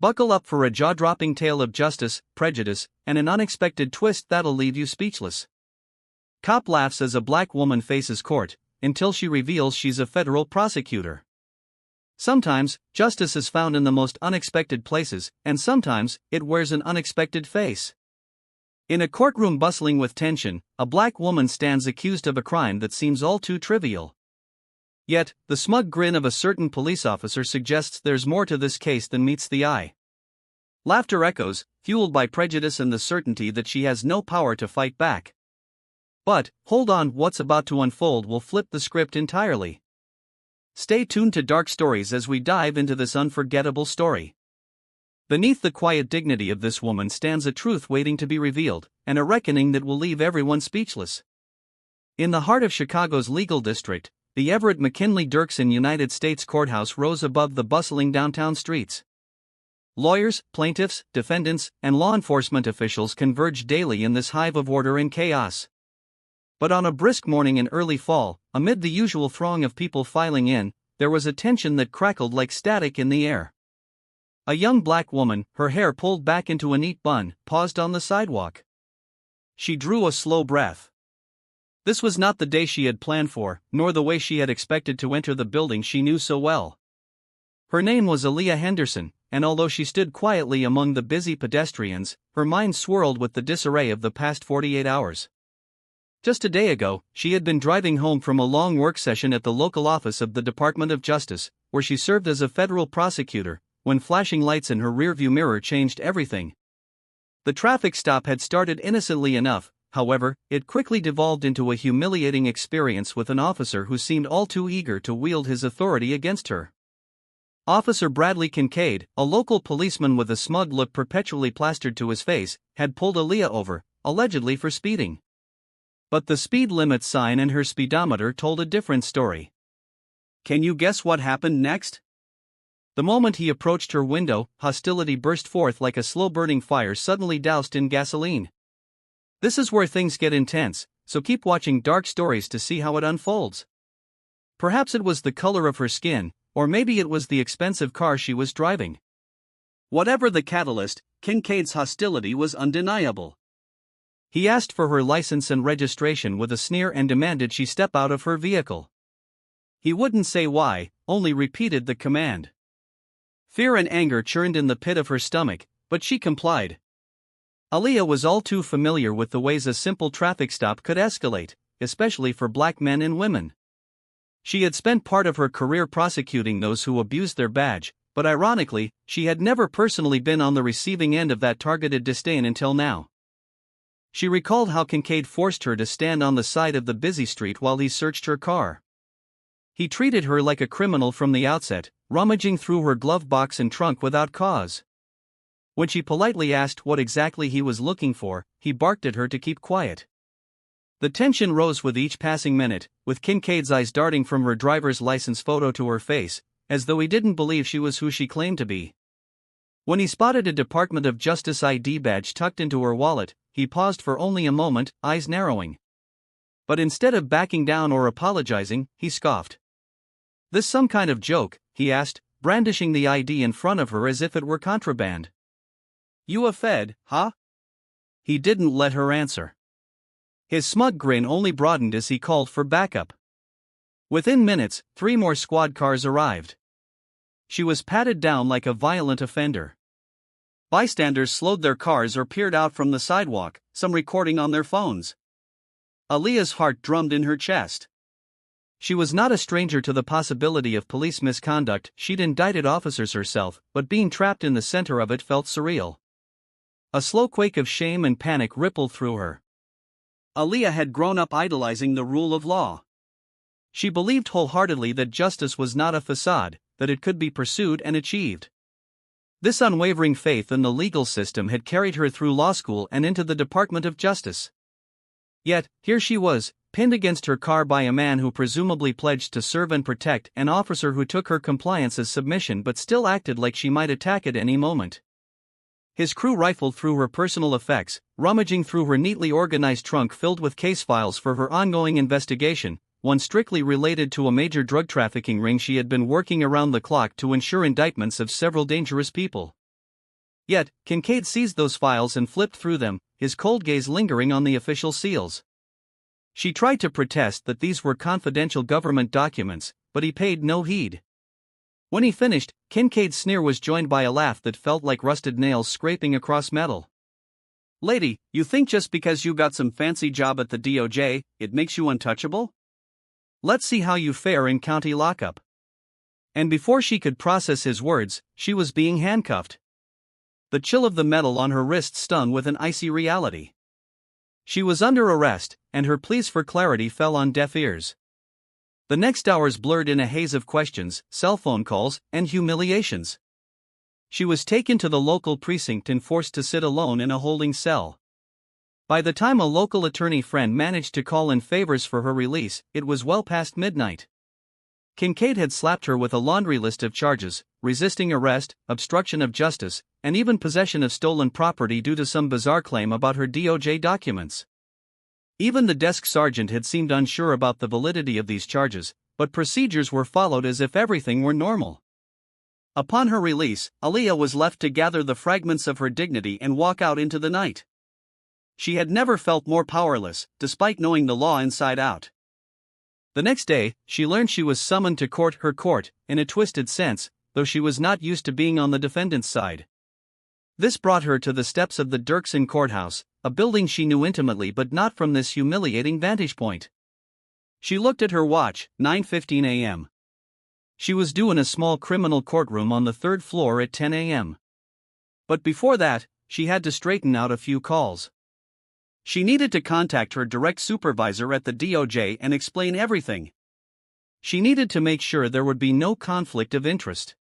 Buckle up for a jaw-dropping tale of justice, prejudice, and an unexpected twist that'll leave you speechless. Cop laughs as a black woman faces court, until she reveals she's a federal prosecutor. Sometimes, justice is found in the most unexpected places, and sometimes, it wears an unexpected face. In a courtroom bustling with tension, a black woman stands accused of a crime that seems all too trivial. Yet, the smug grin of a certain police officer suggests there's more to this case than meets the eye. Laughter echoes, fueled by prejudice and the certainty that she has no power to fight back. But, hold on, what's about to unfold will flip the script entirely. Stay tuned to Dark Stories as we dive into this unforgettable story. Beneath the quiet dignity of this woman stands a truth waiting to be revealed, and a reckoning that will leave everyone speechless. In the heart of Chicago's legal district, the Everett McKinley Dirksen United States Courthouse rose above the bustling downtown streets. Lawyers, plaintiffs, defendants, and law enforcement officials converge daily in this hive of order and chaos. But on a brisk morning in early fall, amid the usual throng of people filing in, there was a tension that crackled like static in the air. A young black woman, her hair pulled back into a neat bun, paused on the sidewalk. She drew a slow breath. This was not the day she had planned for, nor the way she had expected to enter the building she knew so well. Her name was Aaliyah Henderson, and although she stood quietly among the busy pedestrians, her mind swirled with the disarray of the past 48 hours. Just a day ago, she had been driving home from a long work session at the local office of the Department of Justice, where she served as a federal prosecutor, when flashing lights in her rearview mirror changed everything. The traffic stop had started innocently enough, however, it quickly devolved into a humiliating experience with an officer who seemed all too eager to wield his authority against her. Officer Bradley Kincade, a local policeman with a smug look perpetually plastered to his face, had pulled Aaliyah over, allegedly for speeding. But the speed limit sign and her speedometer told a different story. Can you guess what happened next? The moment he approached her window, hostility burst forth like a slow-burning fire suddenly doused in gasoline. This is where things get intense, so keep watching Dark Stories to see how it unfolds. Perhaps it was the color of her skin, or maybe it was the expensive car she was driving. Whatever the catalyst, Kincaid's hostility was undeniable. He asked for her license and registration with a sneer and demanded she step out of her vehicle. He wouldn't say why, only repeated the command. Fear and anger churned in the pit of her stomach, but she complied. Aaliyah was all too familiar with the ways a simple traffic stop could escalate, especially for black men and women. She had spent part of her career prosecuting those who abused their badge, but ironically, she had never personally been on the receiving end of that targeted disdain until now. She recalled how Kincade forced her to stand on the side of the busy street while he searched her car. He treated her like a criminal from the outset, rummaging through her glove box and trunk without cause. When she politely asked what exactly he was looking for, he barked at her to keep quiet. The tension rose with each passing minute, with Kincade's eyes darting from her driver's license photo to her face, as though he didn't believe she was who she claimed to be. When he spotted a Department of Justice ID badge tucked into her wallet, he paused for only a moment, eyes narrowing. But instead of backing down or apologizing, he scoffed. "This some kind of joke?" he asked, brandishing the ID in front of her as if it were contraband. "You a Fed, huh?" He didn't let her answer. His smug grin only broadened as he called for backup. Within minutes, 3 more squad cars arrived. She was patted down like a violent offender. Bystanders slowed their cars or peered out from the sidewalk, some recording on their phones. Aaliyah's heart drummed in her chest. She was not a stranger to the possibility of police misconduct. She'd indicted officers herself, but being trapped in the center of it felt surreal. A slow quake of shame and panic rippled through her. Aaliyah had grown up idolizing the rule of law. She believed wholeheartedly that justice was not a facade, that it could be pursued and achieved. This unwavering faith in the legal system had carried her through law school and into the Department of Justice. Yet, here she was, pinned against her car by a man who presumably pledged to serve and protect, an officer who took her compliance as submission but still acted like she might attack at any moment. His crew rifled through her personal effects, rummaging through her neatly organized trunk filled with case files for her ongoing investigation, one strictly related to a major drug trafficking ring she had been working around the clock to ensure indictments of several dangerous people. Yet, Kincade seized those files and flipped through them, his cold gaze lingering on the official seals. She tried to protest that these were confidential government documents, but he paid no heed. When he finished, Kincade's sneer was joined by a laugh that felt like rusted nails scraping across metal. "Lady, you think just because you got some fancy job at the DOJ, it makes you untouchable? Let's see how you fare in county lockup." And before she could process his words, she was being handcuffed. The chill of the metal on her wrist stung with an icy reality. She was under arrest, and her pleas for clarity fell on deaf ears. The next hours blurred in a haze of questions, cell phone calls, and humiliations. She was taken to the local precinct and forced to sit alone in a holding cell. By the time a local attorney friend managed to call in favors for her release, it was well past midnight. Kincade had slapped her with a laundry list of charges: resisting arrest, obstruction of justice, and even possession of stolen property due to some bizarre claim about her DOJ documents. Even the desk sergeant had seemed unsure about the validity of these charges, but procedures were followed as if everything were normal. Upon her release, Aaliyah was left to gather the fragments of her dignity and walk out into the night. She had never felt more powerless, despite knowing the law inside out. The next day, she learned she was summoned to her court, in a twisted sense, though she was not used to being on the defendant's side. This brought her to the steps of the Dirksen courthouse, a building she knew intimately but not from this humiliating vantage point. She looked at her watch, 9:15 a.m. She was due in a small criminal courtroom on the third floor at 10 a.m. But before that, she had to straighten out a few calls. She needed to contact her direct supervisor at the DOJ and explain everything. She needed to make sure there would be no conflict of interest.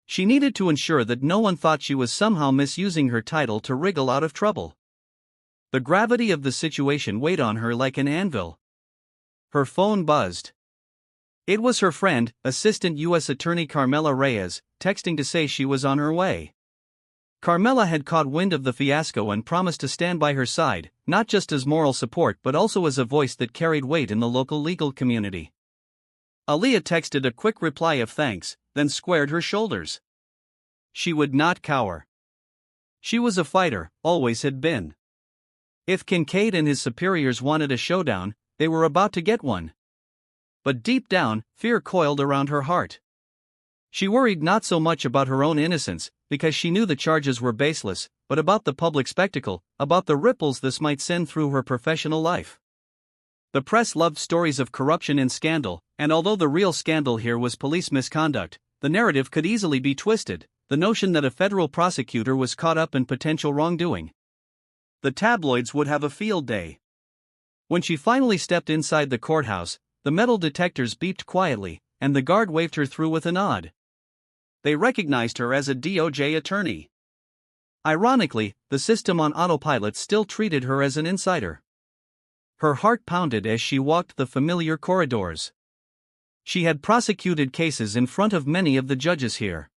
She needed to ensure that no one thought she was somehow misusing her title to wriggle out of trouble. The gravity of the situation weighed on her like an anvil. Her phone buzzed. It was her friend, Assistant U.S. Attorney Carmela Reyes, texting to say she was on her way. Carmela had caught wind of the fiasco and promised to stand by her side, not just as moral support but also as a voice that carried weight in the local legal community. Aaliyah texted a quick reply of thanks, then squared her shoulders. She would not cower. She was a fighter, always had been. If Kincade and his superiors wanted a showdown, they were about to get one. But deep down, fear coiled around her heart. She worried not so much about her own innocence, because she knew the charges were baseless, but about the public spectacle, about the ripples this might send through her professional life. The press loved stories of corruption and scandal, and although the real scandal here was police misconduct, the narrative could easily be twisted, the notion that a federal prosecutor was caught up in potential wrongdoing. The tabloids would have a field day. When she finally stepped inside the courthouse, the metal detectors beeped quietly, and the guard waved her through with a nod. They recognized her as a DOJ attorney. Ironically, the system on autopilot still treated her as an insider. Her heart pounded as she walked the familiar corridors. She had prosecuted cases in front of many of the judges here.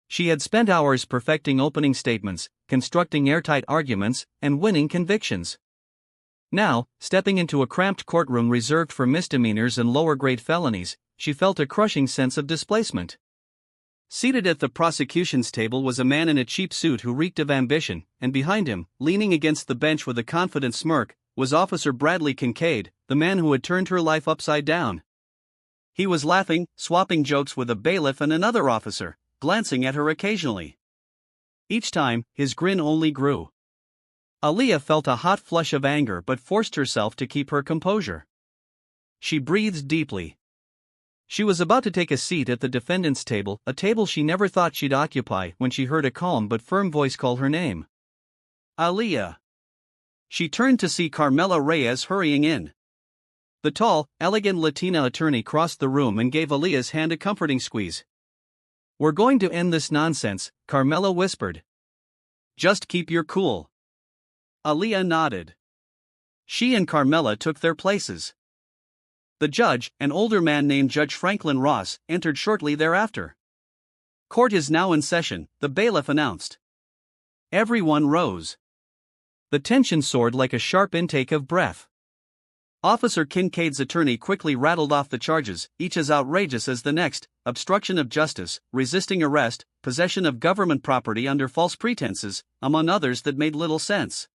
She had spent hours perfecting opening statements, constructing airtight arguments, and winning convictions. Now, stepping into a cramped courtroom reserved for misdemeanors and lower-grade felonies, she felt a crushing sense of displacement. Seated at the prosecution's table was a man in a cheap suit who reeked of ambition, and behind him, leaning against the bench with a confident smirk, was Officer Bradley Kincade, the man who had turned her life upside down. He was laughing, swapping jokes with a bailiff and another officer, glancing at her occasionally. Each time, his grin only grew. Aaliyah felt a hot flush of anger but forced herself to keep her composure. She breathed deeply. She was about to take a seat at the defendant's table, a table she never thought she'd occupy, when she heard a calm but firm voice call her name. Aaliyah. She turned to see Carmela Reyes hurrying in. The tall, elegant Latina attorney crossed the room and gave Aaliyah's hand a comforting squeeze. "We're going to end this nonsense," Carmela whispered. "Just keep your cool." Aaliyah nodded. She and Carmela took their places. The judge, an older man named Judge Franklin Ross, entered shortly thereafter. "Court is now in session," the bailiff announced. Everyone rose. The tension soared like a sharp intake of breath. Officer Kincade's attorney quickly rattled off the charges, each as outrageous as the next, obstruction of justice, resisting arrest, possession of government property under false pretenses, among others that made little sense.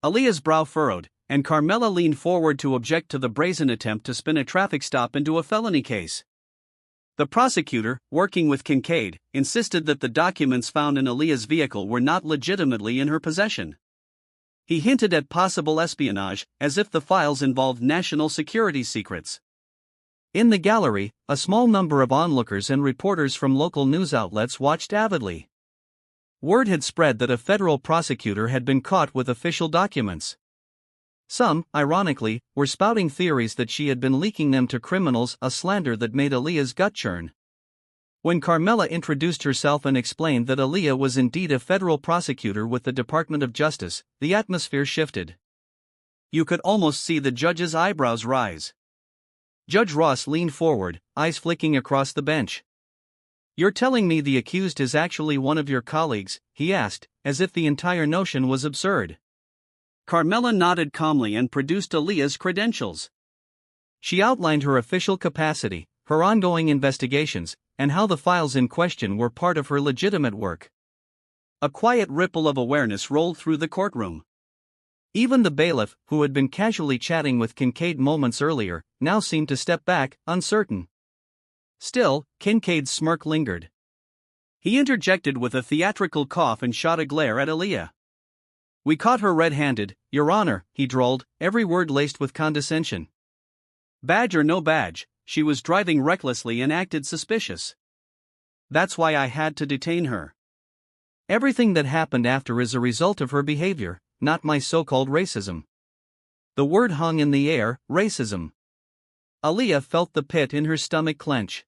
Aaliyah's brow furrowed, and Carmela leaned forward to object to the brazen attempt to spin a traffic stop into a felony case. The prosecutor, working with Kincade, insisted that the documents found in Aaliyah's vehicle were not legitimately in her possession. He hinted at possible espionage, as if the files involved national security secrets. In the gallery, a small number of onlookers and reporters from local news outlets watched avidly. Word had spread that a federal prosecutor had been caught with official documents. Some, ironically, were spouting theories that she had been leaking them to criminals, a slander that made Aaliyah's gut churn. When Carmela introduced herself and explained that Aaliyah was indeed a federal prosecutor with the Department of Justice, the atmosphere shifted. You could almost see the judge's eyebrows rise. Judge Ross leaned forward, eyes flicking across the bench. "You're telling me the accused is actually one of your colleagues?" he asked, as if the entire notion was absurd. Carmela nodded calmly and produced Aaliyah's credentials. She outlined her official capacity, her ongoing investigations, and how the files in question were part of her legitimate work. A quiet ripple of awareness rolled through the courtroom. Even the bailiff, who had been casually chatting with Kincade moments earlier, now seemed to step back, uncertain. Still, Kincade's smirk lingered. He interjected with a theatrical cough and shot a glare at Aaliyah. "We caught her red-handed, Your Honor," he drawled, every word laced with condescension. "Badge or no badge, she was driving recklessly and acted suspicious. That's why I had to detain her. Everything that happened after is a result of her behavior, not my so-called racism." The word hung in the air, racism. Aaliyah felt the pit in her stomach clench.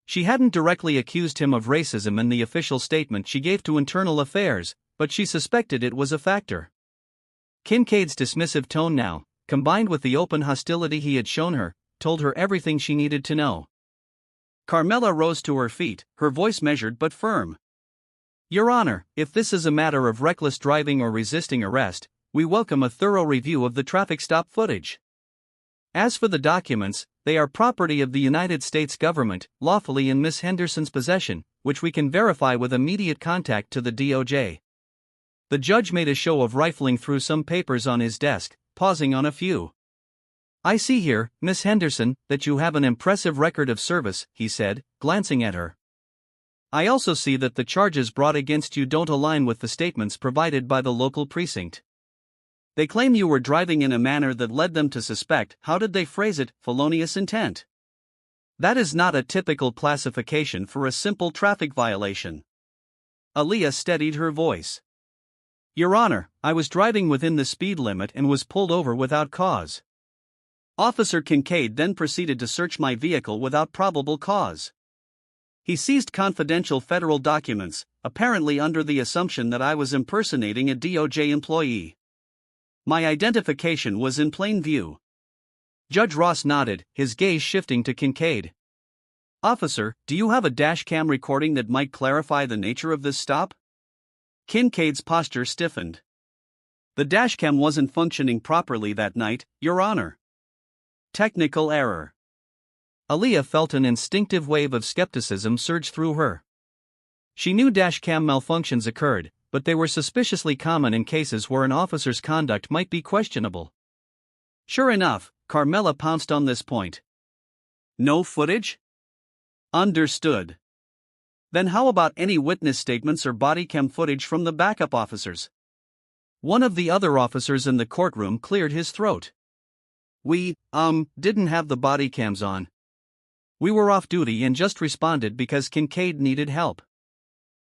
She hadn't directly accused him of racism in the official statement she gave to Internal Affairs, but she suspected it was a factor. Kincade's dismissive tone now, combined with the open hostility he had shown her, told her everything she needed to know. Carmela rose to her feet, her voice measured but firm. "Your Honor, if this is a matter of reckless driving or resisting arrest, we welcome a thorough review of the traffic stop footage. As for the documents, they are property of the United States government, lawfully in Miss Henderson's possession, which we can verify with immediate contact to the DOJ." The judge made a show of rifling through some papers on his desk, pausing on a few. "I see here, Miss Henderson, that you have an impressive record of service," he said, glancing at her. "I also see that the charges brought against you don't align with the statements provided by the local precinct. They claim you were driving in a manner that led them to suspect, how did they phrase it, felonious intent. That is not a typical classification for a simple traffic violation." Aaliyah steadied her voice. "Your Honor, I was driving within the speed limit and was pulled over without cause. Officer Kincade then proceeded to search my vehicle without probable cause. He seized confidential federal documents, apparently under the assumption that I was impersonating a DOJ employee. My identification was in plain view." Judge Ross nodded, his gaze shifting to Kincade. "Officer, do you have a dashcam recording that might clarify the nature of this stop?" Kincade's posture stiffened. "The dashcam wasn't functioning properly that night, Your Honor. Technical error." Aaliyah felt an instinctive wave of skepticism surge through her. She knew dashcam malfunctions occurred, but they were suspiciously common in cases where an officer's conduct might be questionable. Sure enough, Carmela pounced on this point. "No footage? Understood. Then how about any witness statements or body cam footage from the backup officers?" One of the other officers in the courtroom cleared his throat. "We, didn't have the body cams on. We were off duty and just responded because Kincade needed help."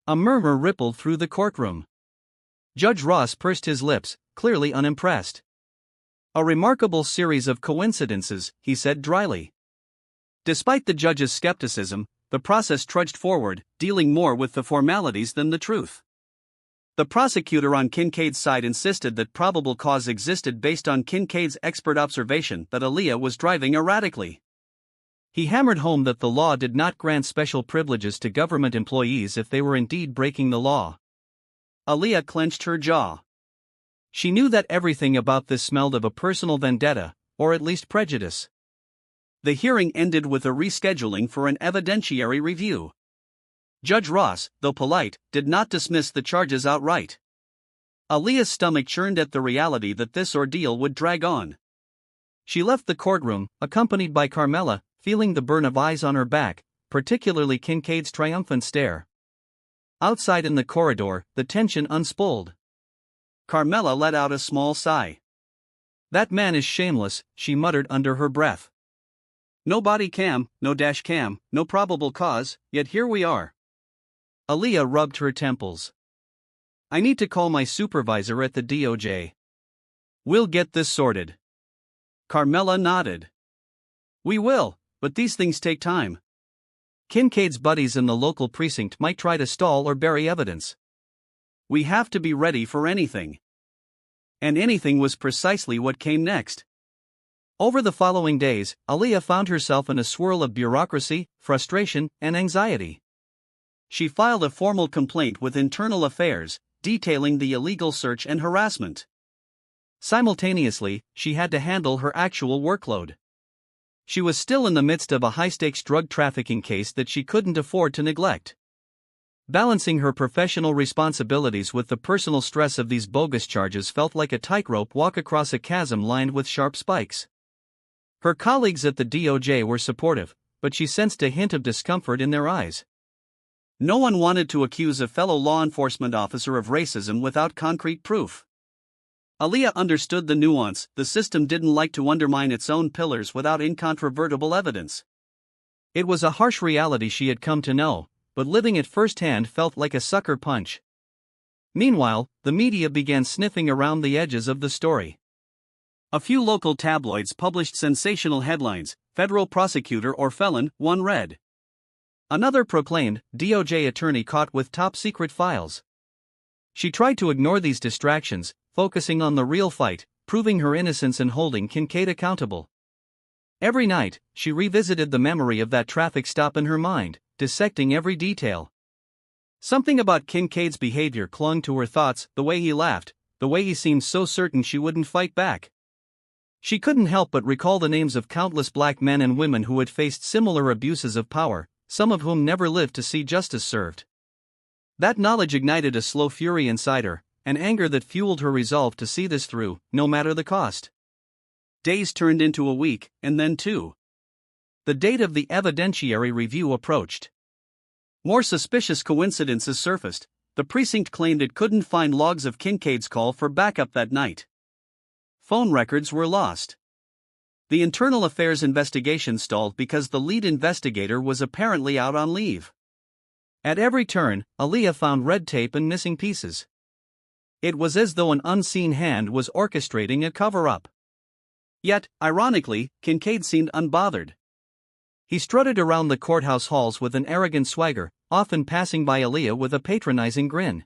A murmur rippled through the courtroom. Judge Ross pursed his lips, clearly unimpressed. "A remarkable series of coincidences," he said dryly. Despite the judge's skepticism, the process trudged forward, dealing more with the formalities than the truth. The prosecutor on Kincade's side insisted that probable cause existed based on Kincade's expert observation that Aaliyah was driving erratically. He hammered home that the law did not grant special privileges to government employees if they were indeed breaking the law. Aaliyah clenched her jaw. She knew that everything about this smelled of a personal vendetta, or at least prejudice. The hearing ended with a rescheduling for an evidentiary review. Judge Ross, though polite, did not dismiss the charges outright. Aaliyah's stomach churned at the reality that this ordeal would drag on. She left the courtroom, accompanied by Carmela, feeling the burn of eyes on her back, particularly Kincade's triumphant stare. Outside in the corridor, the tension unspooled. Carmela let out a small sigh. "That man is shameless," she muttered under her breath. "No body cam, no dash cam, no probable cause, yet here we are." Aaliyah rubbed her temples. "I need to call my supervisor at the DOJ. We'll get this sorted." Carmela nodded. "We will, but these things take time. Kincade's buddies in the local precinct might try to stall or bury evidence. We have to be ready for anything." And anything was precisely what came next. Over the following days, Aaliyah found herself in a swirl of bureaucracy, frustration, and anxiety. She filed a formal complaint with Internal Affairs, detailing the illegal search and harassment. Simultaneously, she had to handle her actual workload. She was still in the midst of a high-stakes drug trafficking case that she couldn't afford to neglect. Balancing her professional responsibilities with the personal stress of these bogus charges felt like a tightrope walk across a chasm lined with sharp spikes. Her colleagues at the DOJ were supportive, but she sensed a hint of discomfort in their eyes. No one wanted to accuse a fellow law enforcement officer of racism without concrete proof. Aaliyah understood the nuance: the system didn't like to undermine its own pillars without incontrovertible evidence. It was a harsh reality she had come to know, but living it firsthand felt like a sucker punch. Meanwhile, the media began sniffing around the edges of the story. A few local tabloids published sensational headlines: "Federal prosecutor or felon," one read. Another proclaimed, "DOJ attorney caught with top-secret files." She tried to ignore these distractions, focusing on the real fight, proving her innocence and holding Kincade accountable. Every night, she revisited the memory of that traffic stop in her mind, dissecting every detail. Something about Kincade's behavior clung to her thoughts: the way he laughed, the way he seemed so certain she wouldn't fight back. She couldn't help but recall the names of countless black men and women who had faced similar abuses of power, some of whom never lived to see justice served. That knowledge ignited a slow fury inside her, an anger that fueled her resolve to see this through, no matter the cost. Days turned into a week, and then two. The date of the evidentiary review approached. More suspicious coincidences surfaced. The precinct claimed it couldn't find logs of Kincade's call for backup that night. Phone records were lost. The Internal Affairs investigation stalled because the lead investigator was apparently out on leave. At every turn, Aaliyah found red tape and missing pieces. It was as though an unseen hand was orchestrating a cover-up. Yet, ironically, Kincade seemed unbothered. He strutted around the courthouse halls with an arrogant swagger, often passing by Aaliyah with a patronizing grin.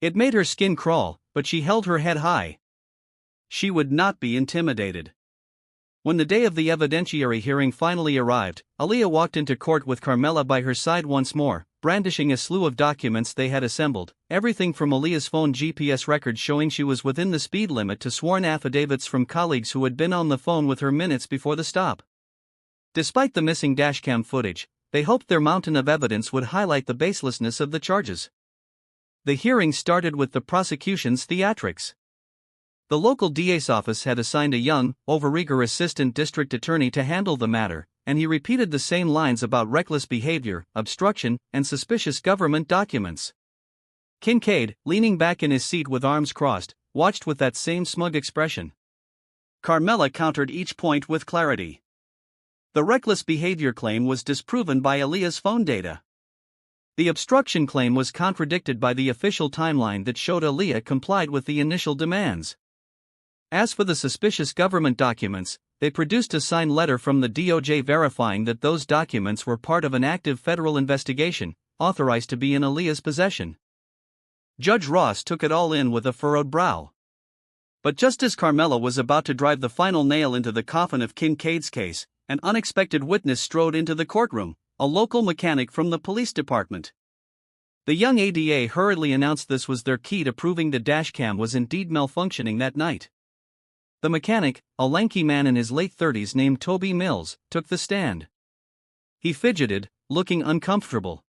It made her skin crawl, but she held her head high. She would not be intimidated. When the day of the evidentiary hearing finally arrived, Aaliyah walked into court with Carmela by her side once more, brandishing a slew of documents they had assembled, everything from Aaliyah's phone GPS records showing she was within the speed limit to sworn affidavits from colleagues who had been on the phone with her minutes before the stop. Despite the missing dashcam footage, they hoped their mountain of evidence would highlight the baselessness of the charges. The hearing started with the prosecution's theatrics. The local DA's office had assigned a young, overeager assistant district attorney to handle the matter, and he repeated the same lines about reckless behavior, obstruction, and suspicious government documents. Kincade, leaning back in his seat with arms crossed, watched with that same smug expression. Carmela countered each point with clarity. The reckless behavior claim was disproven by Aaliyah's phone data. The obstruction claim was contradicted by the official timeline that showed Aaliyah complied with the initial demands. As for the suspicious government documents, they produced a signed letter from the DOJ verifying that those documents were part of an active federal investigation, authorized to be in Aaliyah's possession. Judge Ross took it all in with a furrowed brow. But just as Carmela was about to drive the final nail into the coffin of Kincade's case, an unexpected witness strode into the courtroom, a local mechanic from the police department. The young ADA hurriedly announced this was their key to proving the dashcam was indeed malfunctioning that night. The mechanic, a lanky man in his late 30s named Toby Mills, took the stand. He fidgeted, looking uncomfortable.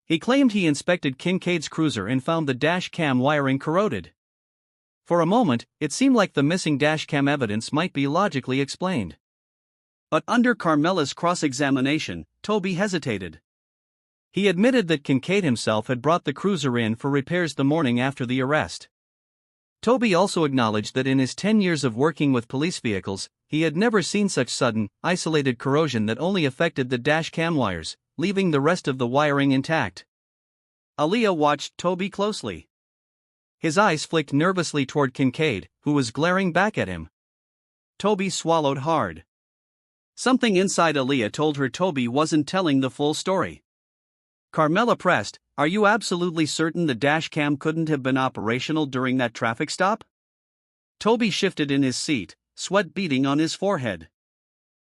He claimed he inspected Kincade's cruiser and found the dash cam wiring corroded. For a moment, it seemed like the missing dash cam evidence might be logically explained. But under Carmela's cross-examination, Toby hesitated. He admitted that Kincade himself had brought the cruiser in for repairs the morning after the arrest. Toby also acknowledged that in his 10 years of working with police vehicles, he had never seen such sudden, isolated corrosion that only affected the dash cam wires, leaving the rest of the wiring intact. Aaliyah watched Toby closely. His eyes flicked nervously toward Kincade, who was glaring back at him. Toby swallowed hard. Something inside Aaliyah told her Toby wasn't telling the full story. Carmela pressed, "Are you absolutely certain the dash cam couldn't have been operational during that traffic stop?" Toby shifted in his seat, sweat beading on his forehead.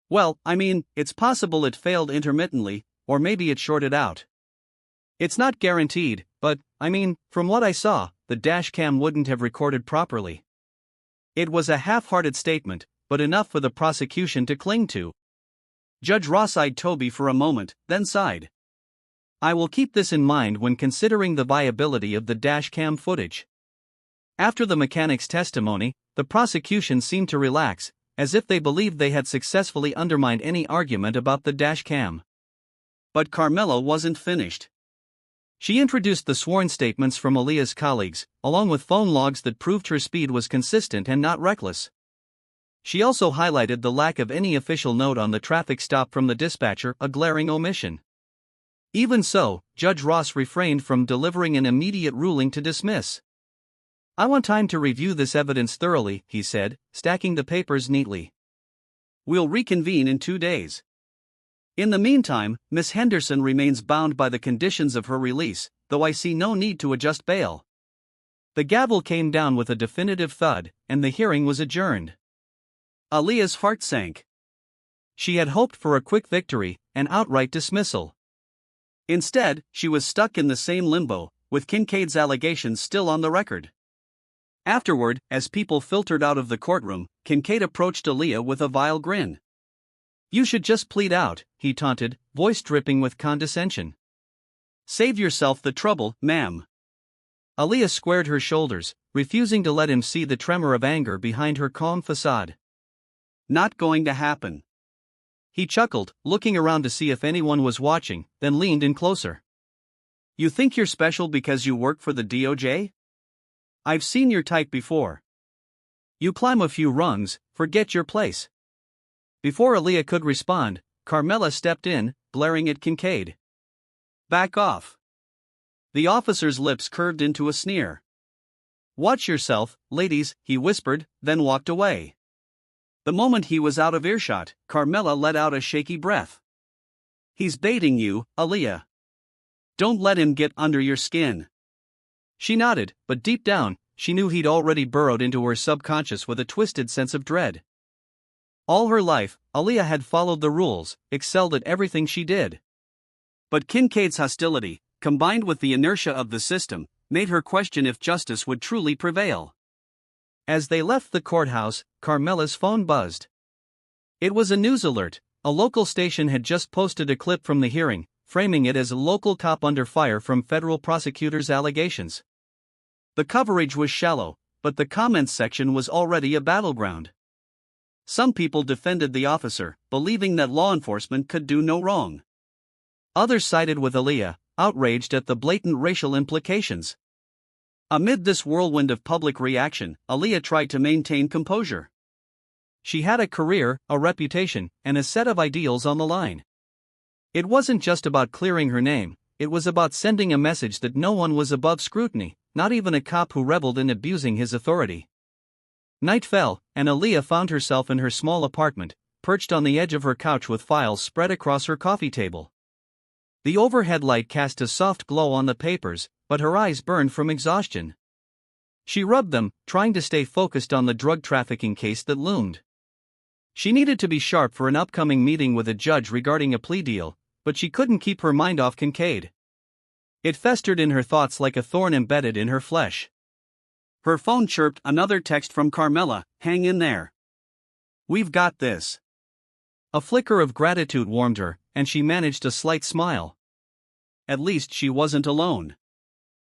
"Well, I mean, it's possible it failed intermittently, or maybe it shorted out. It's not guaranteed, but, I mean, from what I saw, the dash cam wouldn't have recorded properly." It was a half-hearted statement, but enough for the prosecution to cling to. Judge Ross eyed Toby for a moment, then sighed. "I will keep this in mind when considering the viability of the dash cam footage." After the mechanic's testimony, the prosecution seemed to relax, as if they believed they had successfully undermined any argument about the dash cam. But Carmela wasn't finished. She introduced the sworn statements from Aaliyah's colleagues, along with phone logs that proved her speed was consistent and not reckless. She also highlighted the lack of any official note on the traffic stop from the dispatcher, a glaring omission. Even so, Judge Ross refrained from delivering an immediate ruling to dismiss. "I want time to review this evidence thoroughly," he said, stacking the papers neatly. "We'll reconvene in 2 days. In the meantime, Miss Henderson remains bound by the conditions of her release, though I see no need to adjust bail." The gavel came down with a definitive thud, and the hearing was adjourned. Aaliyah's heart sank. She had hoped for a quick victory, an outright dismissal. Instead, she was stuck in the same limbo, with Kincade's allegations still on the record. Afterward, as people filtered out of the courtroom, Kincade approached Aaliyah with a vile grin. "You should just plead out," he taunted, voice dripping with condescension. "Save yourself the trouble, ma'am." Aaliyah squared her shoulders, refusing to let him see the tremor of anger behind her calm facade. "Not going to happen." He chuckled, looking around to see if anyone was watching, then leaned in closer. "You think you're special because you work for the DOJ? I've seen your type before. You climb a few rungs, forget your place." Before Aaliyah could respond, Carmela stepped in, glaring at Kincade. "Back off." The officer's lips curved into a sneer. "Watch yourself, ladies," he whispered, then walked away. The moment he was out of earshot, Carmela let out a shaky breath. "He's baiting you, Aaliyah. Don't let him get under your skin." She nodded, but deep down, she knew he'd already burrowed into her subconscious with a twisted sense of dread. All her life, Aaliyah had followed the rules, excelled at everything she did. But Kincade's hostility, combined with the inertia of the system, made her question if justice would truly prevail. As they left the courthouse, Carmela's phone buzzed. It was a news alert. A local station had just posted a clip from the hearing, framing it as a local cop under fire from federal prosecutor's allegations. The coverage was shallow, but the comments section was already a battleground. Some people defended the officer, believing that law enforcement could do no wrong. Others sided with Aaliyah, outraged at the blatant racial implications. Amid this whirlwind of public reaction, Aaliyah tried to maintain composure. She had a career, a reputation, and a set of ideals on the line. It wasn't just about clearing her name, it was about sending a message that no one was above scrutiny, not even a cop who reveled in abusing his authority. Night fell, and Aaliyah found herself in her small apartment, perched on the edge of her couch with files spread across her coffee table. The overhead light cast a soft glow on the papers, but her eyes burned from exhaustion. She rubbed them, trying to stay focused on the drug trafficking case that loomed. She needed to be sharp for an upcoming meeting with a judge regarding a plea deal, but she couldn't keep her mind off Kincade. It festered in her thoughts like a thorn embedded in her flesh. Her phone chirped another text from Carmela, "Hang in there. We've got this." A flicker of gratitude warmed her, and she managed a slight smile. At least she wasn't alone.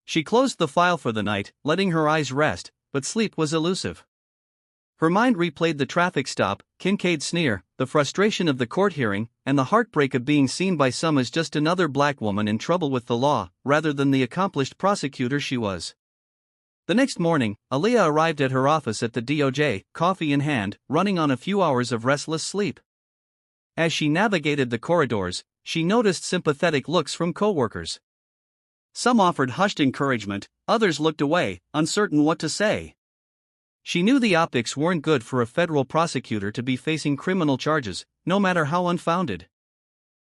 She closed the file for the night, letting her eyes rest, but sleep was elusive. Her mind replayed the traffic stop, Kincade's sneer, the frustration of the court hearing, and the heartbreak of being seen by some as just another black woman in trouble with the law, rather than the accomplished prosecutor she was. The next morning, Aaliyah arrived at her office at the DOJ, coffee in hand, running on a few hours of restless sleep. As she navigated the corridors, she noticed sympathetic looks from coworkers. Some offered hushed encouragement, others looked away, uncertain what to say. She knew the optics weren't good for a federal prosecutor to be facing criminal charges, no matter how unfounded.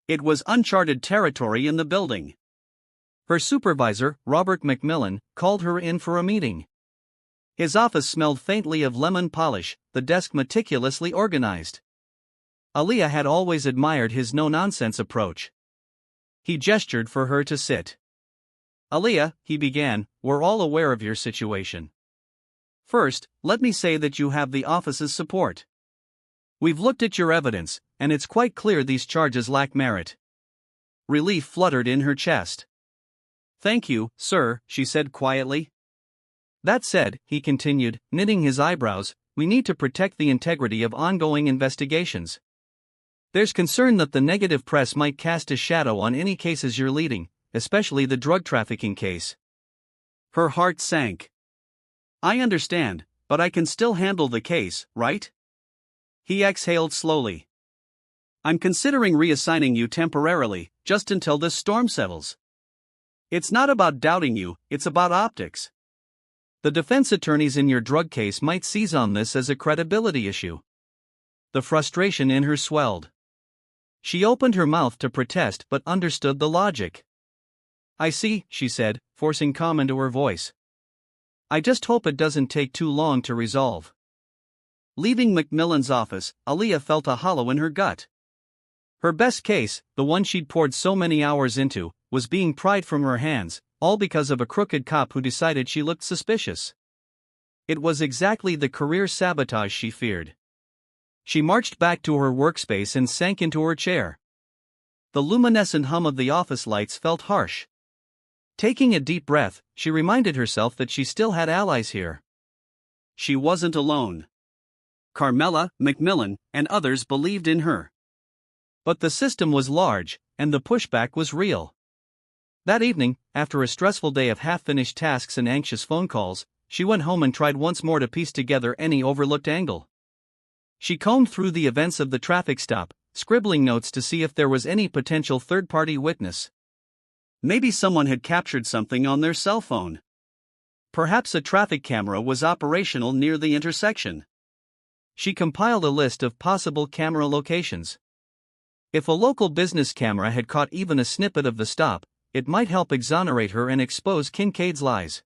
It was uncharted territory in the building. Her supervisor, Robert McMillan, called her in for a meeting. His office smelled faintly of lemon polish, the desk meticulously organized. Aaliyah had always admired his no-nonsense approach. He gestured for her to sit. "Aaliyah," he began, "we're all aware of your situation. First, let me say that you have the office's support. We've looked at your evidence, and it's quite clear these charges lack merit." Relief fluttered in her chest. "Thank you, sir," she said quietly. "That said," he continued, knitting his eyebrows, "we need to protect the integrity of ongoing investigations. There's concern that the negative press might cast a shadow on any cases you're leading, especially the drug trafficking case." Her heart sank. "I understand, but I can still handle the case, right?" He exhaled slowly. "I'm considering reassigning you temporarily, just until this storm settles. It's not about doubting you, it's about optics. The defense attorneys in your drug case might seize on this as a credibility issue." The frustration in her swelled. She opened her mouth to protest but understood the logic. "I see," she said, forcing calm into her voice. "I just hope it doesn't take too long to resolve." Leaving McMillan's office, Aaliyah felt a hollow in her gut. Her best case, the one she'd poured so many hours into, was being pried from her hands, all because of a crooked cop who decided she looked suspicious. It was exactly the career sabotage she feared. She marched back to her workspace and sank into her chair. The luminescent hum of the office lights felt harsh. Taking a deep breath, she reminded herself that she still had allies here. She wasn't alone. Carmela, McMillan, and others believed in her. But the system was large, and the pushback was real. That evening, after a stressful day of half-finished tasks and anxious phone calls, she went home and tried once more to piece together any overlooked angle. She combed through the events of the traffic stop, scribbling notes to see if there was any potential third-party witness. Maybe someone had captured something on their cell phone. Perhaps a traffic camera was operational near the intersection. She compiled a list of possible camera locations. If a local business camera had caught even a snippet of the stop, it might help exonerate her and expose Kincade's lies.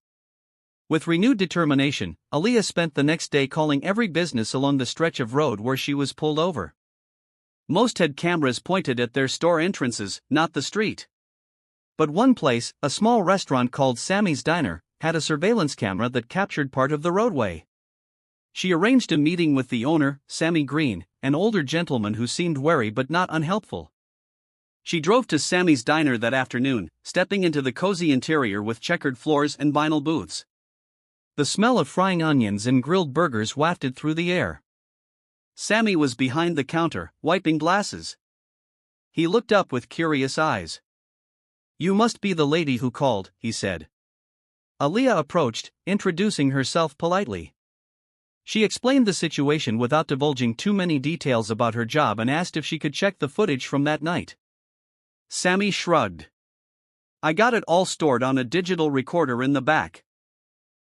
With renewed determination, Aaliyah spent the next day calling every business along the stretch of road where she was pulled over. Most had cameras pointed at their store entrances, not the street. But one place, a small restaurant called Sammy's Diner, had a surveillance camera that captured part of the roadway. She arranged a meeting with the owner, Sammy Green, an older gentleman who seemed wary but not unhelpful. She drove to Sammy's Diner that afternoon, stepping into the cozy interior with checkered floors and vinyl booths. The smell of frying onions and grilled burgers wafted through the air. Sammy was behind the counter, wiping glasses. He looked up with curious eyes. "You must be the lady who called," he said. Aaliyah approached, introducing herself politely. She explained the situation without divulging too many details about her job and asked if she could check the footage from that night. Sammy shrugged. "I got it all stored on a digital recorder in the back.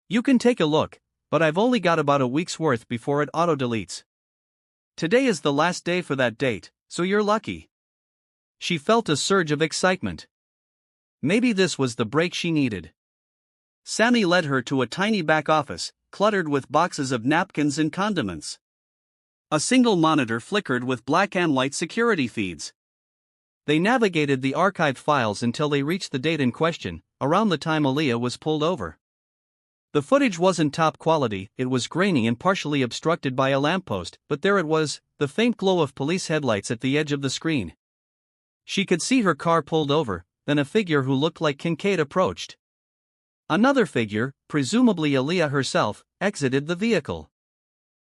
You can take a look, but I've only got about a week's worth before it auto-deletes. Today is the last day for that date, so you're lucky." She felt a surge of excitement. Maybe this was the break she needed. Sammy led her to a tiny back office, cluttered with boxes of napkins and condiments. A single monitor flickered with black and white security feeds. They navigated the archived files until they reached the date in question, around the time Aaliyah was pulled over. The footage wasn't top quality, it was grainy and partially obstructed by a lamppost, but there it was, the faint glow of police headlights at the edge of the screen. She could see her car pulled over, then a figure who looked like Kincade approached. Another figure, presumably Aaliyah herself, exited the vehicle.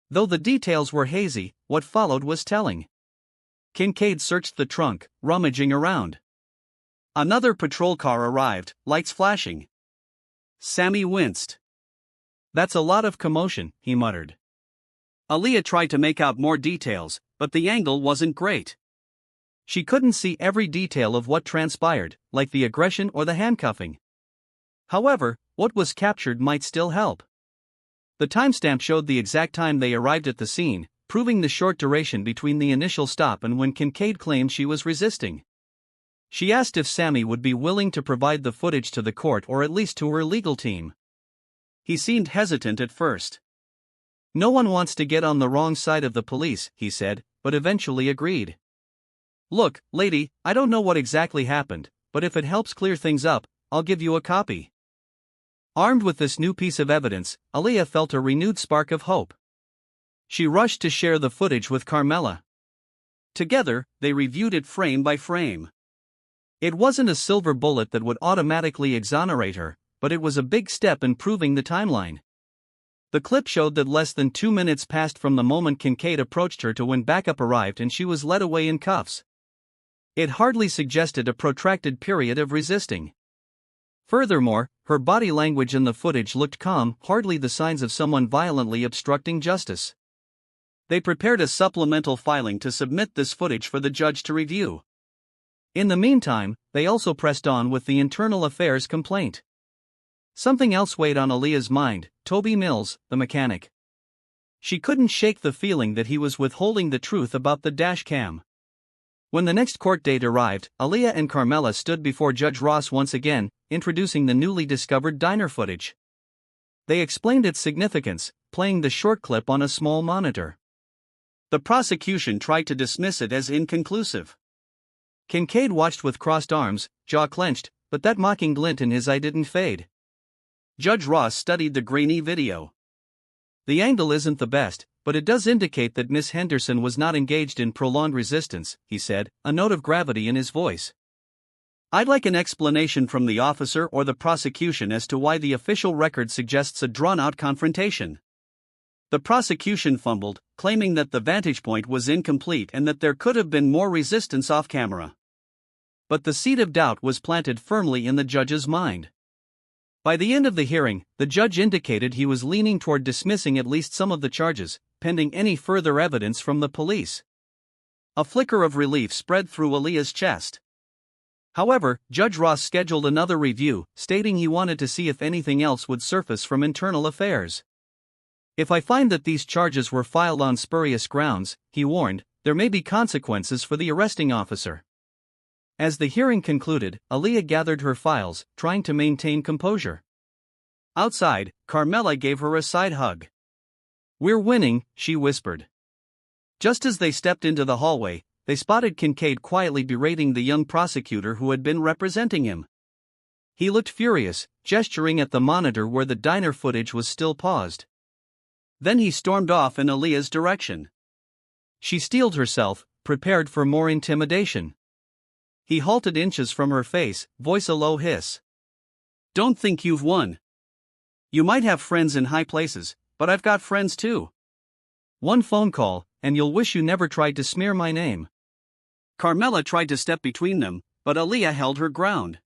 Though the details were hazy, what followed was telling. Kincade searched the trunk, rummaging around. Another patrol car arrived, lights flashing. Sammy winced. "That's a lot of commotion," he muttered. Aaliyah tried to make out more details, but the angle wasn't great. She couldn't see every detail of what transpired, like the aggression or the handcuffing. However, what was captured might still help. The timestamp showed the exact time they arrived at the scene, proving the short duration between the initial stop and when Kincade claimed she was resisting. She asked if Sammy would be willing to provide the footage to the court or at least to her legal team. He seemed hesitant at first. "No one wants to get on the wrong side of the police," he said, but eventually agreed. "Look, lady, I don't know what exactly happened, but if it helps clear things up, I'll give you a copy." Armed with this new piece of evidence, Aaliyah felt a renewed spark of hope. She rushed to share the footage with Carmela. Together, they reviewed it frame by frame. It wasn't a silver bullet that would automatically exonerate her, but it was a big step in proving the timeline. The clip showed that less than 2 minutes passed from the moment Kincade approached her to when backup arrived and she was led away in cuffs. It hardly suggested a protracted period of resisting. Furthermore, her body language in the footage looked calm, hardly the signs of someone violently obstructing justice. They prepared a supplemental filing to submit this footage for the judge to review. In the meantime, they also pressed on with the internal affairs complaint. Something else weighed on Aaliyah's mind: Toby Mills, the mechanic. She couldn't shake the feeling that he was withholding the truth about the dash cam. When the next court date arrived, Aaliyah and Carmela stood before Judge Ross once again, introducing the newly discovered diner footage. They explained its significance, playing the short clip on a small monitor. The prosecution tried to dismiss it as inconclusive. Kincade watched with crossed arms, jaw clenched, but that mocking glint in his eye didn't fade. Judge Ross studied the grainy video. "The angle isn't the best, but it does indicate that Miss Henderson was not engaged in prolonged resistance," he said, a note of gravity in his voice. "I'd like an explanation from the officer or the prosecution as to why the official record suggests a drawn-out confrontation." The prosecution fumbled, claiming that the vantage point was incomplete and that there could have been more resistance off camera. But the seed of doubt was planted firmly in the judge's mind. By the end of the hearing, the judge indicated he was leaning toward dismissing at least some of the charges, pending any further evidence from the police. A flicker of relief spread through Aaliyah's chest. However, Judge Ross scheduled another review, stating he wanted to see if anything else would surface from internal affairs. "If I find that these charges were filed on spurious grounds," he warned, "there may be consequences for the arresting officer." As the hearing concluded, Aaliyah gathered her files, trying to maintain composure. Outside, Carmela gave her a side hug. "We're winning," she whispered. Just as they stepped into the hallway, they spotted Kincade quietly berating the young prosecutor who had been representing him. He looked furious, gesturing at the monitor where the diner footage was still paused. Then he stormed off in Aaliyah's direction. She steeled herself, prepared for more intimidation. He halted inches from her face, voice a low hiss. "Don't think you've won. You might have friends in high places, but I've got friends too. One phone call, and you'll wish you never tried to smear my name." Carmela tried to step between them, but Aaliyah held her ground.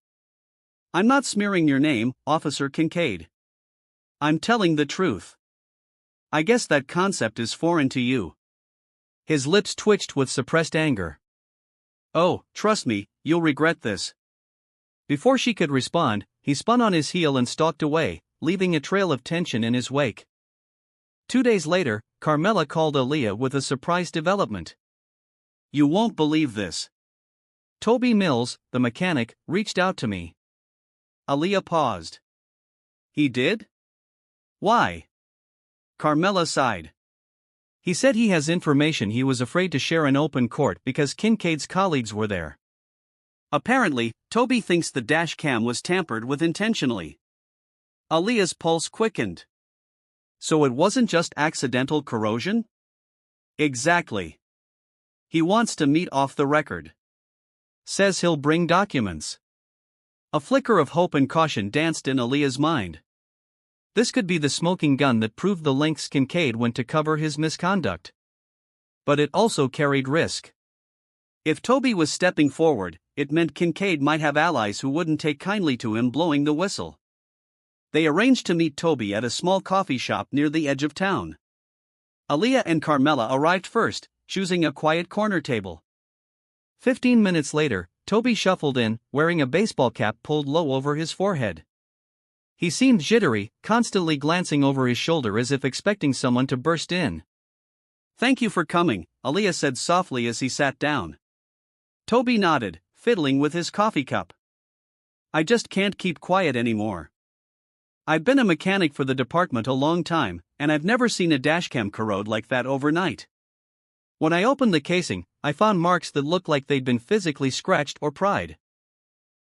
"I'm not smearing your name, Officer Kincade. I'm telling the truth. I guess that concept is foreign to you." His lips twitched with suppressed anger. "Oh, trust me, you'll regret this." Before she could respond, he spun on his heel and stalked away, leaving a trail of tension in his wake. 2 days later, Carmela called Aaliyah with a surprise development. "You won't believe this. Toby Mills, the mechanic, reached out to me." Aaliyah paused. "He did? Why?" Carmela sighed. "He said he has information he was afraid to share in open court because Kincade's colleagues were there. Apparently, Toby thinks the dash cam was tampered with intentionally." Aaliyah's pulse quickened. So it wasn't just accidental corrosion? Exactly. He wants to meet off the record. Says he'll bring documents. A flicker of hope and caution danced in Aaliyah's mind. This could be the smoking gun that proved the lengths Kincade went to cover his misconduct. But it also carried risk. If Toby was stepping forward, it meant Kincade might have allies who wouldn't take kindly to him blowing the whistle. They arranged to meet Toby at a small coffee shop near the edge of town. Aaliyah and Carmela arrived first, choosing a quiet corner table. 15 minutes later, Toby shuffled in, wearing a baseball cap pulled low over his forehead. He seemed jittery, constantly glancing over his shoulder as if expecting someone to burst in. "Thank you for coming," Aaliyah said softly as he sat down. Toby nodded, fiddling with his coffee cup. "I just can't keep quiet anymore. I've been a mechanic for the department a long time, and I've never seen a dashcam corrode like that overnight. When I opened the casing, I found marks that looked like they'd been physically scratched or pried.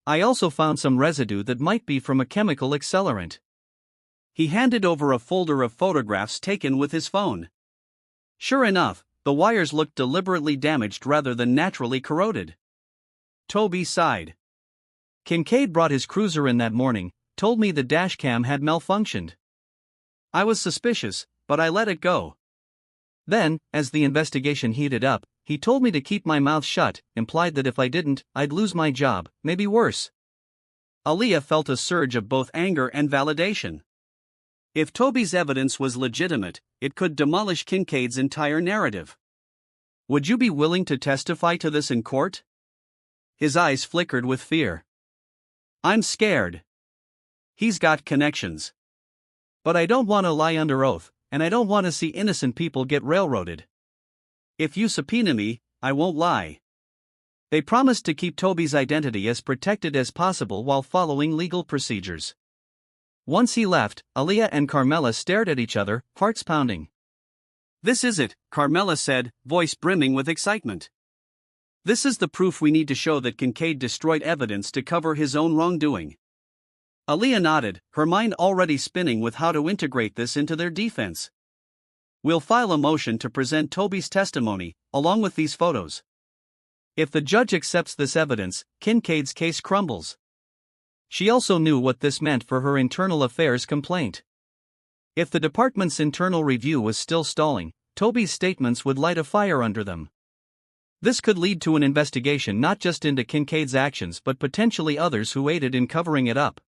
I also found some residue that might be from a chemical accelerant." He handed over a folder of photographs taken with his phone. Sure enough, the wires looked deliberately damaged rather than naturally corroded. Toby sighed. "Kincade brought his cruiser in that morning, told me the dashcam had malfunctioned. I was suspicious, but I let it go. Then, as the investigation heated up, he told me to keep my mouth shut, implied that if I didn't, I'd lose my job, maybe worse." Aaliyah felt a surge of both anger and validation. If Toby's evidence was legitimate, it could demolish Kincade's entire narrative. "Would you be willing to testify to this in court?" His eyes flickered with fear. "I'm scared. He's got connections. But I don't want to lie under oath, and I don't want to see innocent people get railroaded. If you subpoena me, I won't lie." They promised to keep Toby's identity as protected as possible while following legal procedures. Once he left, Aaliyah and Carmela stared at each other, hearts pounding. "This is it," Carmela said, voice brimming with excitement. "This is the proof we need to show that Kincade destroyed evidence to cover his own wrongdoing." Aaliyah nodded, her mind already spinning with how to integrate this into their defense. "We'll file a motion to present Toby's testimony, along with these photos. If the judge accepts this evidence, Kincade's case crumbles." She also knew what this meant for her internal affairs complaint. If the department's internal review was still stalling, Toby's statements would light a fire under them. This could lead to an investigation not just into Kincade's actions but potentially others who aided in covering it up.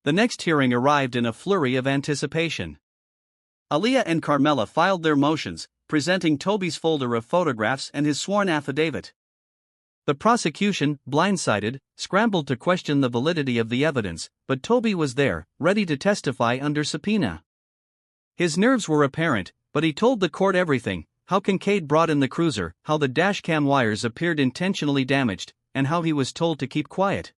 The next hearing arrived in a flurry of anticipation. Aaliyah and Carmela filed their motions, presenting Toby's folder of photographs and his sworn affidavit. The prosecution, blindsided, scrambled to question the validity of the evidence, but Toby was there, ready to testify under subpoena. His nerves were apparent, but he told the court everything: how Kincade brought in the cruiser, how the dashcam wires appeared intentionally damaged, and how he was told to keep quiet.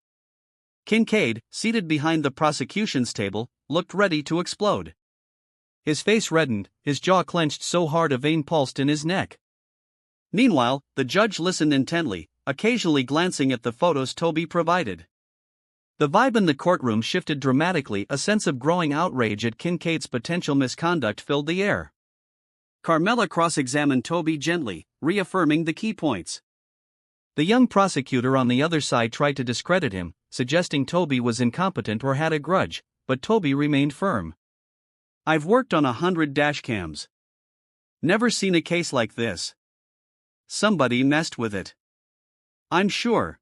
Kincade, seated behind the prosecution's table, looked ready to explode. His face reddened, his jaw clenched so hard a vein pulsed in his neck. Meanwhile, the judge listened intently, occasionally glancing at the photos Toby provided. The vibe in the courtroom shifted dramatically, a sense of growing outrage at Kincade's potential misconduct filled the air. Carmela cross-examined Toby gently, reaffirming the key points. The young prosecutor on the other side tried to discredit him, suggesting Toby was incompetent or had a grudge, but Toby remained firm. "I've worked on 100 dashcams. Never seen a case like this. Somebody messed with it. I'm sure."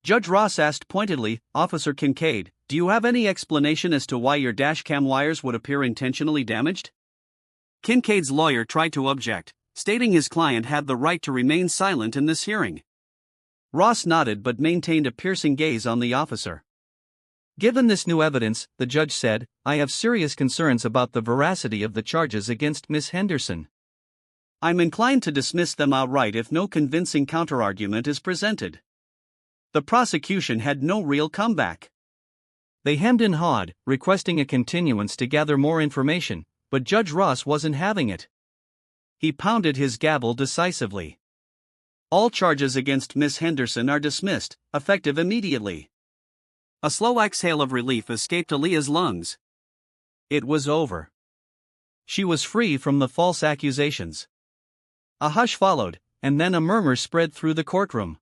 Judge Ross asked pointedly, "Officer Kincade, do you have any explanation as to why your dashcam wires would appear intentionally damaged?" Kincade's lawyer tried to object, stating his client had the right to remain silent in this hearing. Ross nodded but maintained a piercing gaze on the officer. "Given this new evidence," the judge said, "I have serious concerns about the veracity of the charges against Miss Henderson. I'm inclined to dismiss them outright if no convincing counterargument is presented." The prosecution had no real comeback. They hemmed and hawed, requesting a continuance to gather more information, but Judge Ross wasn't having it. He pounded his gavel decisively. "All charges against Miss Henderson are dismissed, effective immediately." A slow exhale of relief escaped Aaliyah's lungs. It was over. She was free from the false accusations. A hush followed, and then a murmur spread through the courtroom.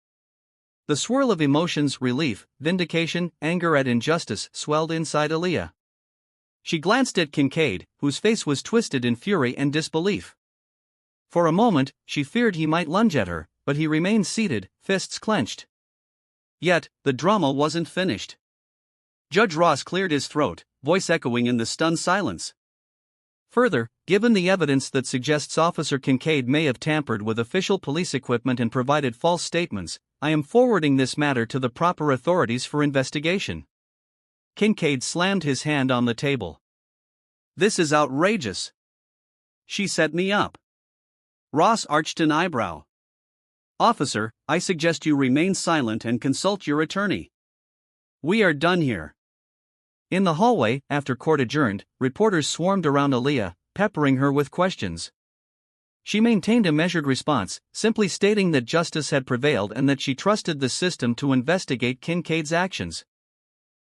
The swirl of emotions, relief, vindication, anger at injustice, swelled inside Aaliyah. She glanced at Kincade, whose face was twisted in fury and disbelief. For a moment, she feared he might lunge at her, but he remained seated, fists clenched. Yet, the drama wasn't finished. Judge Ross cleared his throat, voice echoing in the stunned silence. Further, given the evidence that suggests Officer Kincade may have tampered with official police equipment and provided false statements, I am forwarding this matter to the proper authorities for investigation. Kincade slammed his hand on the table. This is outrageous. She set me up. Ross arched an eyebrow. Officer, I suggest you remain silent and consult your attorney. We are done here. In the hallway, after court adjourned, reporters swarmed around Aaliyah, peppering her with questions. She maintained a measured response, simply stating that justice had prevailed and that she trusted the system to investigate Kincade's actions.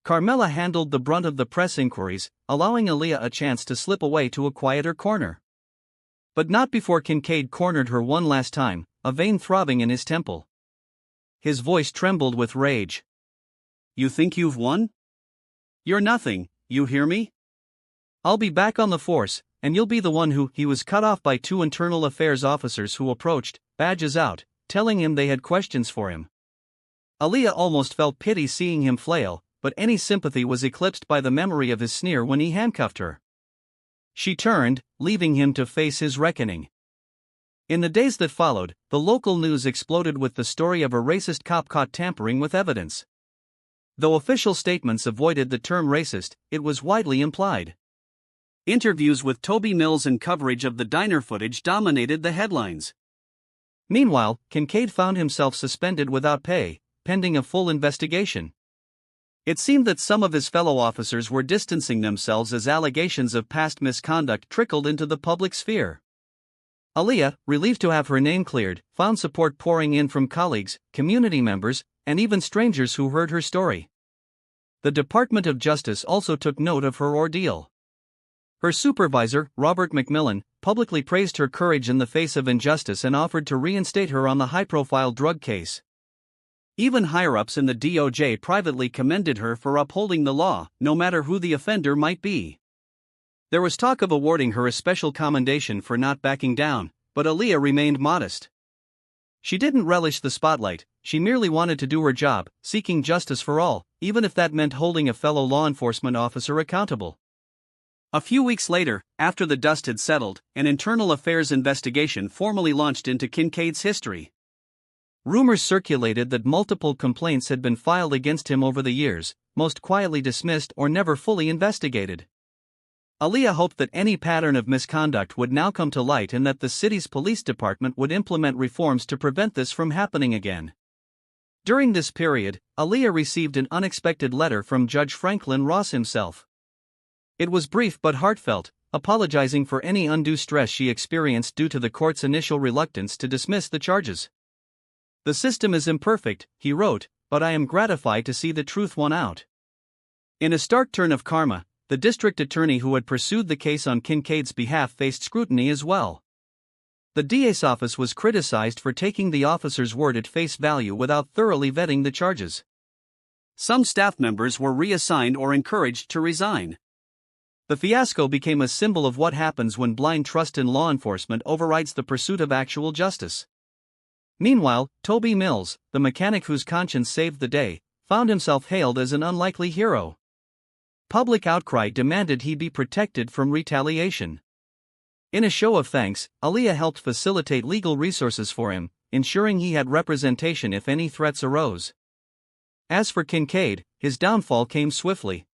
Carmela handled the brunt of the press inquiries, allowing Aaliyah a chance to slip away to a quieter corner. But not before Kincade cornered her one last time, a vein throbbing in his temple. His voice trembled with rage. You think you've won? You're nothing, you hear me? I'll be back on the force, and you'll be the one who. He was cut off by two internal affairs officers who approached, badges out, telling him they had questions for him. Aaliyah almost felt pity seeing him flail, but any sympathy was eclipsed by the memory of his sneer when he handcuffed her. She turned, leaving him to face his reckoning. In the days that followed, the local news exploded with the story of a racist cop caught tampering with evidence. Though official statements avoided the term racist, it was widely implied. Interviews with Toby Mills and coverage of the diner footage dominated the headlines. Meanwhile, Kincade found himself suspended without pay, pending a full investigation. It seemed that some of his fellow officers were distancing themselves as allegations of past misconduct trickled into the public sphere. Aaliyah, relieved to have her name cleared, found support pouring in from colleagues, community members, and even strangers who heard her story. The Department of Justice also took note of her ordeal. Her supervisor, Robert McMillan, publicly praised her courage in the face of injustice and offered to reinstate her on the high-profile drug case. Even higher-ups in the DOJ privately commended her for upholding the law, no matter who the offender might be. There was talk of awarding her a special commendation for not backing down, but Aaliyah remained modest. She didn't relish the spotlight, she merely wanted to do her job, seeking justice for all, even if that meant holding a fellow law enforcement officer accountable. A few weeks later, after the dust had settled, an internal affairs investigation formally launched into Kincade's history. Rumors circulated that multiple complaints had been filed against him over the years, most quietly dismissed or never fully investigated. Aaliyah hoped that any pattern of misconduct would now come to light and that the city's police department would implement reforms to prevent this from happening again. During this period, Aaliyah received an unexpected letter from Judge Franklin Ross himself. It was brief but heartfelt, apologizing for any undue stress she experienced due to the court's initial reluctance to dismiss the charges. The system is imperfect, he wrote, but I am gratified to see the truth won out. In a stark turn of karma, the district attorney who had pursued the case on Kincade's behalf faced scrutiny as well. The DA's office was criticized for taking the officer's word at face value without thoroughly vetting the charges. Some staff members were reassigned or encouraged to resign. The fiasco became a symbol of what happens when blind trust in law enforcement overrides the pursuit of actual justice. Meanwhile, Toby Mills, the mechanic whose conscience saved the day, found himself hailed as an unlikely hero. Public outcry demanded he be protected from retaliation. In a show of thanks, Aaliyah helped facilitate legal resources for him, ensuring he had representation if any threats arose. As for Kincade, his downfall came swiftly.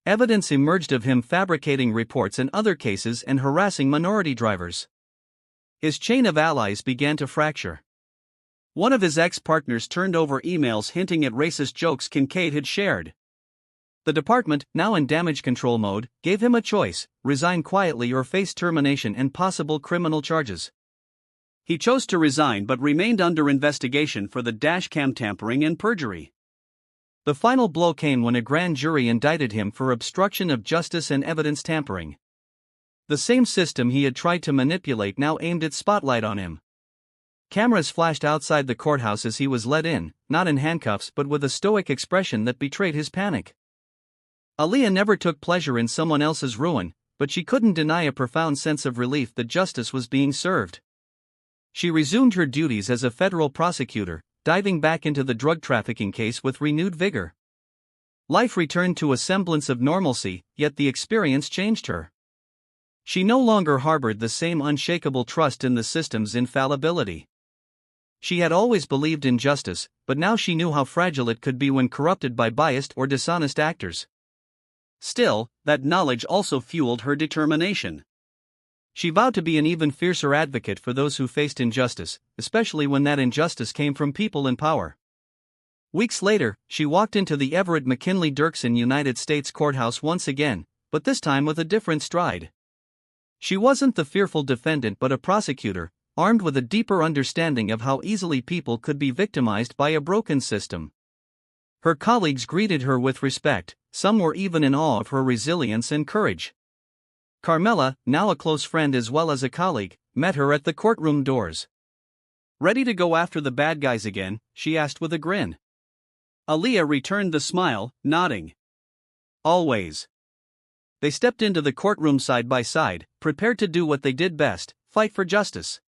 Evidence emerged of him fabricating reports in other cases and harassing minority drivers. His chain of allies began to fracture. One of his ex-partners turned over emails hinting at racist jokes Kincade had shared. The department, now in damage control mode, gave him a choice: resign quietly or face termination and possible criminal charges. He chose to resign but remained under investigation for the dashcam tampering and perjury. The final blow came when a grand jury indicted him for obstruction of justice and evidence tampering. The same system he had tried to manipulate now aimed its spotlight on him. Cameras flashed outside the courthouse as he was led in, not in handcuffs but with a stoic expression that betrayed his panic. Aaliyah never took pleasure in someone else's ruin, but she couldn't deny a profound sense of relief that justice was being served. She resumed her duties as a federal prosecutor, diving back into the drug trafficking case with renewed vigor. Life returned to a semblance of normalcy, yet the experience changed her. She no longer harbored the same unshakable trust in the system's infallibility. She had always believed in justice, but now she knew how fragile it could be when corrupted by biased or dishonest actors. Still, that knowledge also fueled her determination. She vowed to be an even fiercer advocate for those who faced injustice, especially when that injustice came from people in power. Weeks later, she walked into the Everett McKinley Dirksen United States Courthouse once again, but this time with a different stride. She wasn't the fearful defendant but a prosecutor, armed with a deeper understanding of how easily people could be victimized by a broken system. Her colleagues greeted her with respect, some were even in awe of her resilience and courage. Carmela, now a close friend as well as a colleague, met her at the courtroom doors. "Ready to go after the bad guys again?" she asked with a grin. Aaliyah returned the smile, nodding. "Always." They stepped into the courtroom side by side, prepared to do what they did best, fight for justice.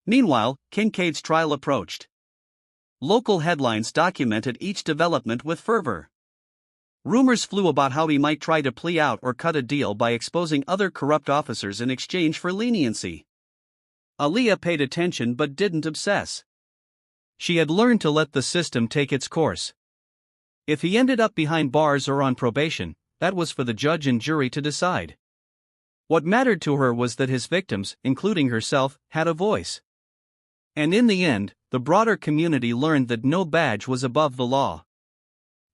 Meanwhile, Kincade's trial approached. Local headlines documented each development with fervor. Rumors flew about how he might try to plea out or cut a deal by exposing other corrupt officers in exchange for leniency. Aaliyah paid attention but didn't obsess. She had learned to let the system take its course. If he ended up behind bars or on probation, that was for the judge and jury to decide. What mattered to her was that his victims, including herself, had a voice. And in the end, the broader community learned that no badge was above the law.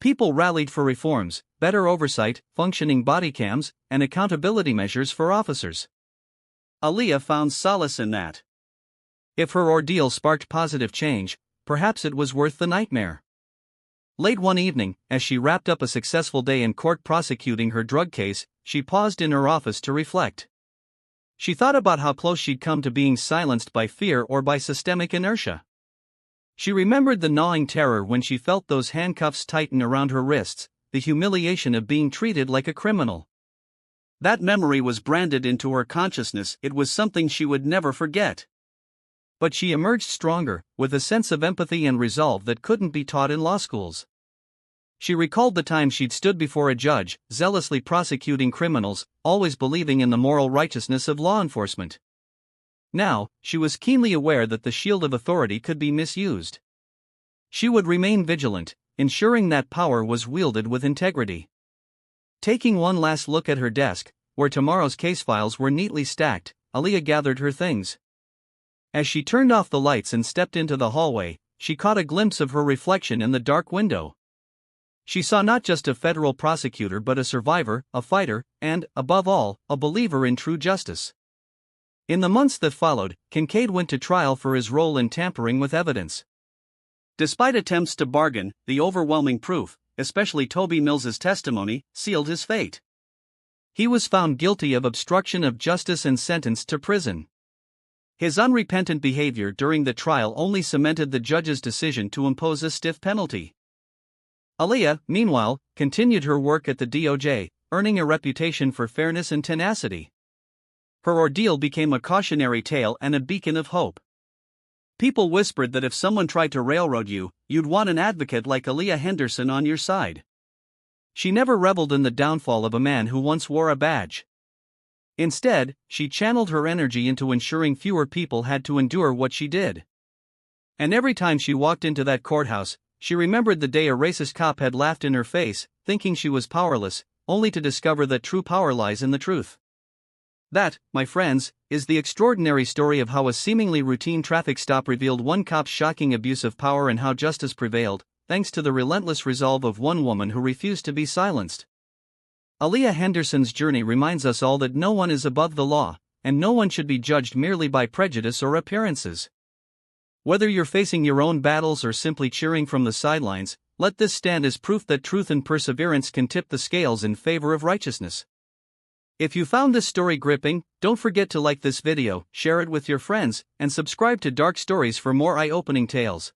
People rallied for reforms, better oversight, functioning body cams, and accountability measures for officers. Aaliyah found solace in that. If her ordeal sparked positive change, perhaps it was worth the nightmare. Late one evening, as she wrapped up a successful day in court prosecuting her drug case, she paused in her office to reflect. She thought about how close she'd come to being silenced by fear or by systemic inertia. She remembered the gnawing terror when she felt those handcuffs tighten around her wrists, the humiliation of being treated like a criminal. That memory was branded into her consciousness. It was something she would never forget. But she emerged stronger, with a sense of empathy and resolve that couldn't be taught in law schools. She recalled the time she'd stood before a judge, zealously prosecuting criminals, always believing in the moral righteousness of law enforcement. Now, she was keenly aware that the shield of authority could be misused. She would remain vigilant, ensuring that power was wielded with integrity. Taking one last look at her desk, where tomorrow's case files were neatly stacked, Aaliyah gathered her things. As she turned off the lights and stepped into the hallway, she caught a glimpse of her reflection in the dark window. She saw not just a federal prosecutor but a survivor, a fighter, and, above all, a believer in true justice. In the months that followed, Kincade went to trial for his role in tampering with evidence. Despite attempts to bargain, the overwhelming proof, especially Toby Mills's testimony, sealed his fate. He was found guilty of obstruction of justice and sentenced to prison. His unrepentant behavior during the trial only cemented the judge's decision to impose a stiff penalty. Aaliyah, meanwhile, continued her work at the DOJ, earning a reputation for fairness and tenacity. Her ordeal became a cautionary tale and a beacon of hope. People whispered that if someone tried to railroad you, you'd want an advocate like Aaliyah Henderson on your side. She never reveled in the downfall of a man who once wore a badge. Instead, she channeled her energy into ensuring fewer people had to endure what she did. And every time she walked into that courthouse, she remembered the day a racist cop had laughed in her face, thinking she was powerless, only to discover that true power lies in the truth. That, my friends, is the extraordinary story of how a seemingly routine traffic stop revealed one cop's shocking abuse of power and how justice prevailed, thanks to the relentless resolve of one woman who refused to be silenced. Aaliyah Henderson's journey reminds us all that no one is above the law, and no one should be judged merely by prejudice or appearances. Whether you're facing your own battles or simply cheering from the sidelines, let this stand as proof that truth and perseverance can tip the scales in favor of righteousness. If you found this story gripping, don't forget to like this video, share it with your friends, and subscribe to Dark Stories for more eye-opening tales.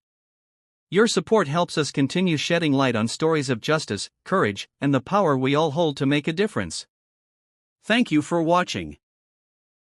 Your support helps us continue shedding light on stories of justice, courage, and the power we all hold to make a difference. Thank you for watching.